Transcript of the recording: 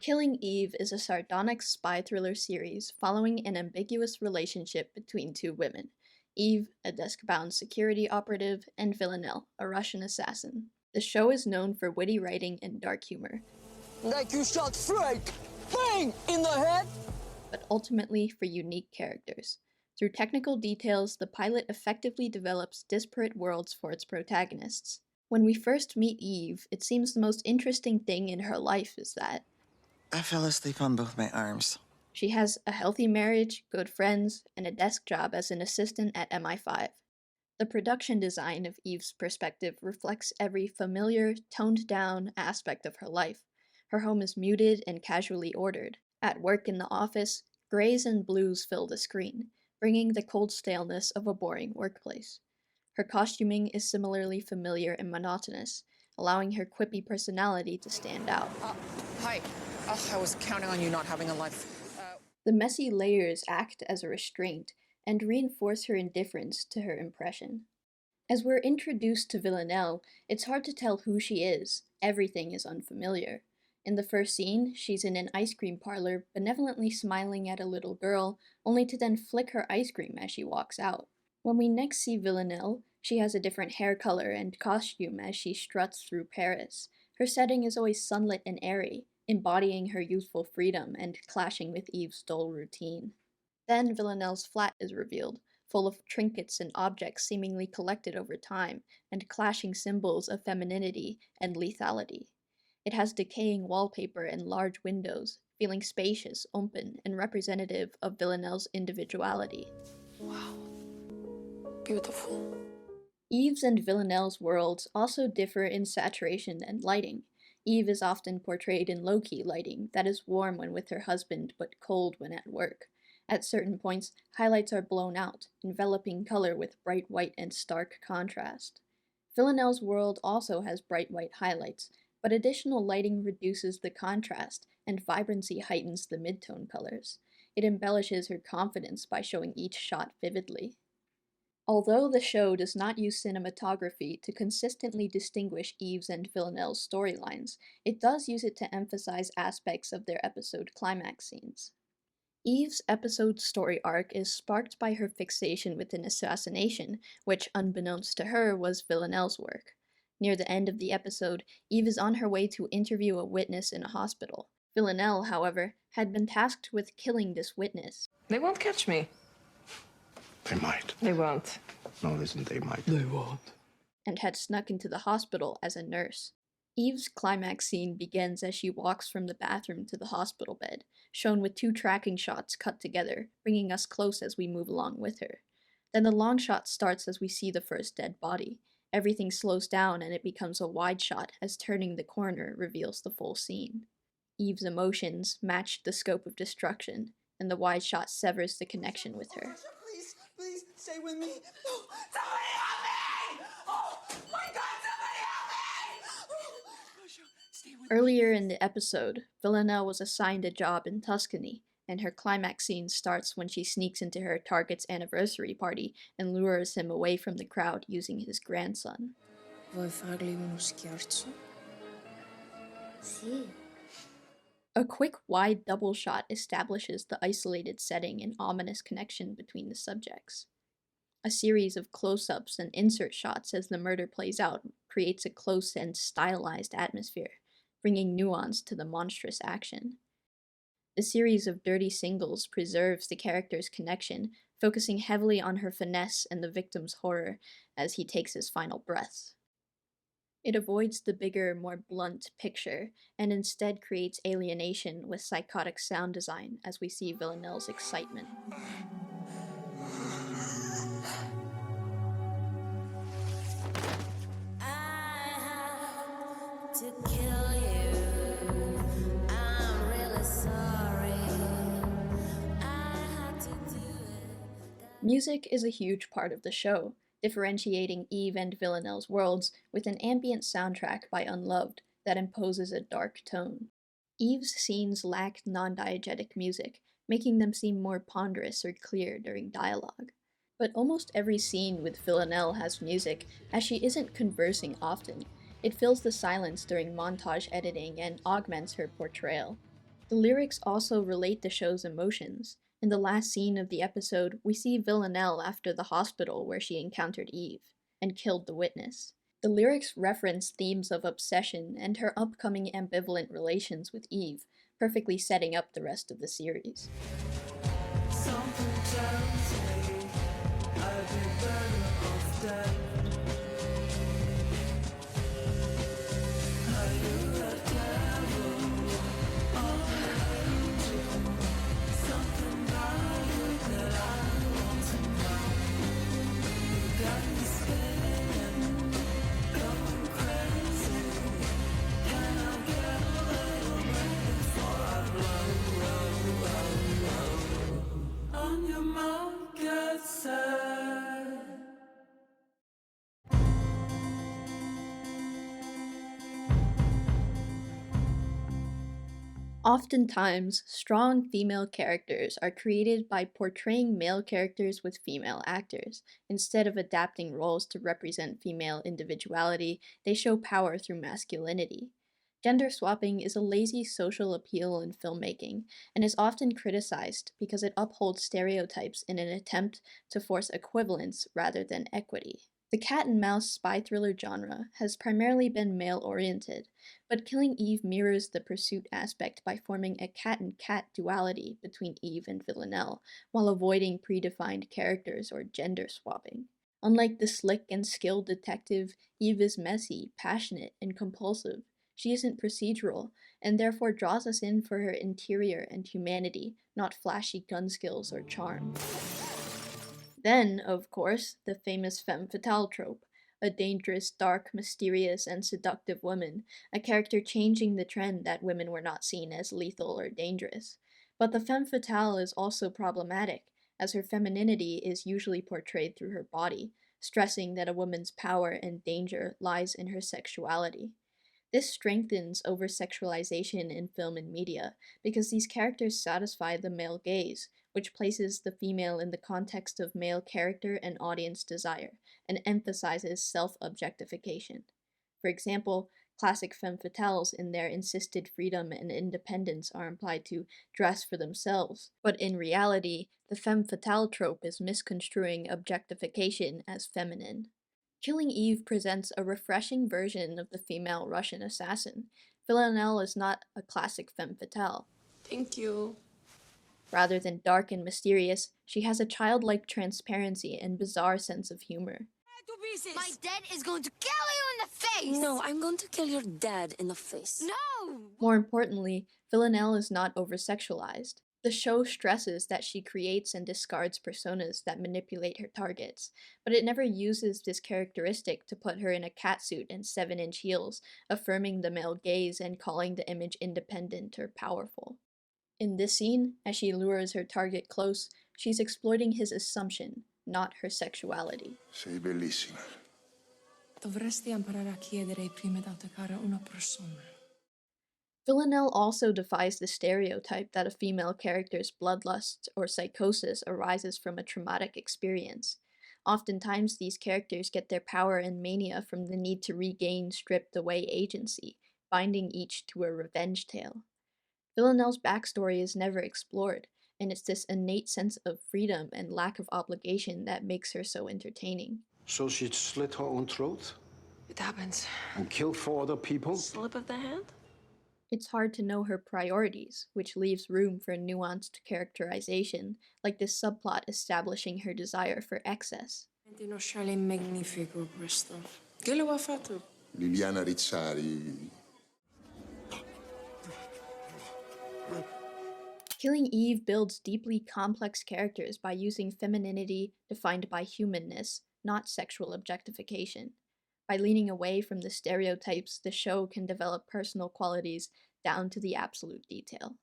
Killing Eve is a sardonic spy thriller series following an ambiguous relationship between two women, Eve, a desk-bound security operative, and Villanelle, a Russian assassin. The show is known for witty writing and dark humor. Like you shot Frank! Bang! In the head! But ultimately for unique characters. Through technical details, the pilot effectively develops disparate worlds for its protagonists. When we first meet Eve, it seems the most interesting thing in her life is that I fell asleep on both my arms. She has a healthy marriage, good friends, and a desk job as an assistant at MI5. The production design of Eve's perspective reflects every familiar, toned-down aspect of her life. Her home is muted and casually ordered. At work in the office, grays and blues fill the screen, bringing the cold staleness of a boring workplace. Her costuming is similarly familiar and monotonous, allowing her quippy personality to stand out. Hi. I was counting on you not having a life. The messy layers act as a restraint and reinforce her indifference to her impression. As we're introduced to Villanelle, it's hard to tell who she is. Everything is unfamiliar. In the first scene, she's in an ice cream parlor, benevolently smiling at a little girl, only to then flick her ice cream as she walks out. When we next see Villanelle, she has a different hair color and costume as she struts through Paris. Her setting is always sunlit and airy, embodying her youthful freedom and clashing with Eve's dull routine. Then Villanelle's flat is revealed, full of trinkets and objects seemingly collected over time, and clashing symbols of femininity and lethality. It has decaying wallpaper and large windows, feeling spacious, open, and representative of Villanelle's individuality. Wow. Beautiful. Eve's and Villanelle's worlds also differ in saturation and lighting. Eve is often portrayed in low-key lighting that is warm when with her husband but cold when at work. At certain points, highlights are blown out, enveloping color with bright white and stark contrast. Villanelle's world also has bright white highlights, but additional lighting reduces the contrast, and vibrancy heightens the midtone colors. It embellishes her confidence by showing each shot vividly. Although the show does not use cinematography to consistently distinguish Eve's and Villanelle's storylines, it does use it to emphasize aspects of their episode climax scenes. Eve's episode story arc is sparked by her fixation with an assassination, which, unbeknownst to her, was Villanelle's work. Near the end of the episode, Eve is on her way to interview a witness in a hospital. Villanelle, however, had been tasked with killing this witness. They won't catch me. They might. They won't. No, listen, they might. They won't. And had snuck into the hospital as a nurse. Eve's climax scene begins as she walks from the bathroom to the hospital bed, shown with two tracking shots cut together, bringing us close as we move along with her. Then the long shot starts as we see the first dead body. Everything slows down and it becomes a wide shot as turning the corner reveals the full scene. Eve's emotions match the scope of destruction, and the wide shot severs the connection with her. Please, stay with me. No, somebody help me! Oh, my God, somebody help me! Stay with Earlier in the episode, Villanelle was assigned a job in Tuscany, and her climax scene starts when she sneaks into her target's anniversary party and lures him away from the crowd using his grandson. Vuoi fargli uno scherzo? Sì. A quick, wide double shot establishes the isolated setting and ominous connection between the subjects. A series of close-ups and insert shots as the murder plays out creates a close and stylized atmosphere, bringing nuance to the monstrous action. The series of dirty singles preserves the character's connection, focusing heavily on her finesse and the victim's horror as he takes his final breaths. It avoids the bigger, more blunt picture, and instead creates alienation with psychotic sound design as we see Villanelle's excitement. Music is a huge part of the show, differentiating Eve and Villanelle's worlds with an ambient soundtrack by Unloved that imposes a dark tone. Eve's scenes lack non-diegetic music, making them seem more ponderous or clear during dialogue. But almost every scene with Villanelle has music, as she isn't conversing often. It fills the silence during montage editing and augments her portrayal. The lyrics also relate the show's emotions. In the last scene of the episode, we see Villanelle after the hospital where she encountered Eve and killed the witness. The lyrics reference themes of obsession and her upcoming ambivalent relations with Eve, perfectly setting up the rest of the series. Something tells me I'd be better off dead. Are you the devil or an angel? Something about you that I want to know. You got me spinning, going crazy. Can I get a little break before I blow? On your mark, get set. Oftentimes, strong female characters are created by portraying male characters with female actors. Instead of adapting roles to represent female individuality, they show power through masculinity. Gender swapping is a lazy social appeal in filmmaking and is often criticized because it upholds stereotypes in an attempt to force equivalence rather than equity. The cat and mouse spy thriller genre has primarily been male-oriented, but Killing Eve mirrors the pursuit aspect by forming a cat and cat duality between Eve and Villanelle, while avoiding predefined characters or gender swapping. Unlike the slick and skilled detective, Eve is messy, passionate, and compulsive. She isn't procedural, and therefore draws us in for her interior and humanity, not flashy gun skills or charm. Then, of course, the famous femme fatale trope, a dangerous, dark, mysterious, and seductive woman, a character changing the trend that women were not seen as lethal or dangerous. But the femme fatale is also problematic, as her femininity is usually portrayed through her body, stressing that a woman's power and danger lies in her sexuality. This strengthens over-sexualization in film and media, because these characters satisfy the male gaze, which places the female in the context of male character and audience desire, and emphasizes self-objectification. For example, classic femme fatales in their insisted freedom and independence are implied to dress for themselves, but in reality, the femme fatale trope is misconstruing objectification as feminine. Killing Eve presents a refreshing version of the female Russian assassin. Villanelle is not a classic femme fatale. Thank you. Rather than dark and mysterious, she has a childlike transparency and bizarre sense of humor. My dad is going to kill you in the face! No, I'm going to kill your dad in the face. No! More importantly, Villanelle is not over-sexualized. The show stresses that she creates and discards personas that manipulate her targets, but it never uses this characteristic to put her in a catsuit and 7-inch heels, affirming the male gaze and calling the image independent or powerful. In this scene, as she lures her target close, she's exploiting his assumption, not her sexuality. Sei bellissima. Dovresti imparare a chiedere prima di attaccare una persona. Villanelle also defies the stereotype that a female character's bloodlust or psychosis arises from a traumatic experience. Oftentimes, these characters get their power and mania from the need to regain stripped-away agency, binding each to a revenge tale. Villanelle's backstory is never explored, and it's this innate sense of freedom and lack of obligation that makes her so entertaining. So she'd slit her own throat It happens. and killed 4 other people? Slip of the hand? It's hard to know her priorities, which leaves room for nuanced characterization, like this subplot establishing her desire for excess. Non sceglie magnifico questo. Che lo ha fatto? Liliana Rizzari. Killing Eve builds deeply complex characters by using femininity defined by humanness, not sexual objectification. By leaning away from the stereotypes, the show can develop personal qualities down to the absolute detail.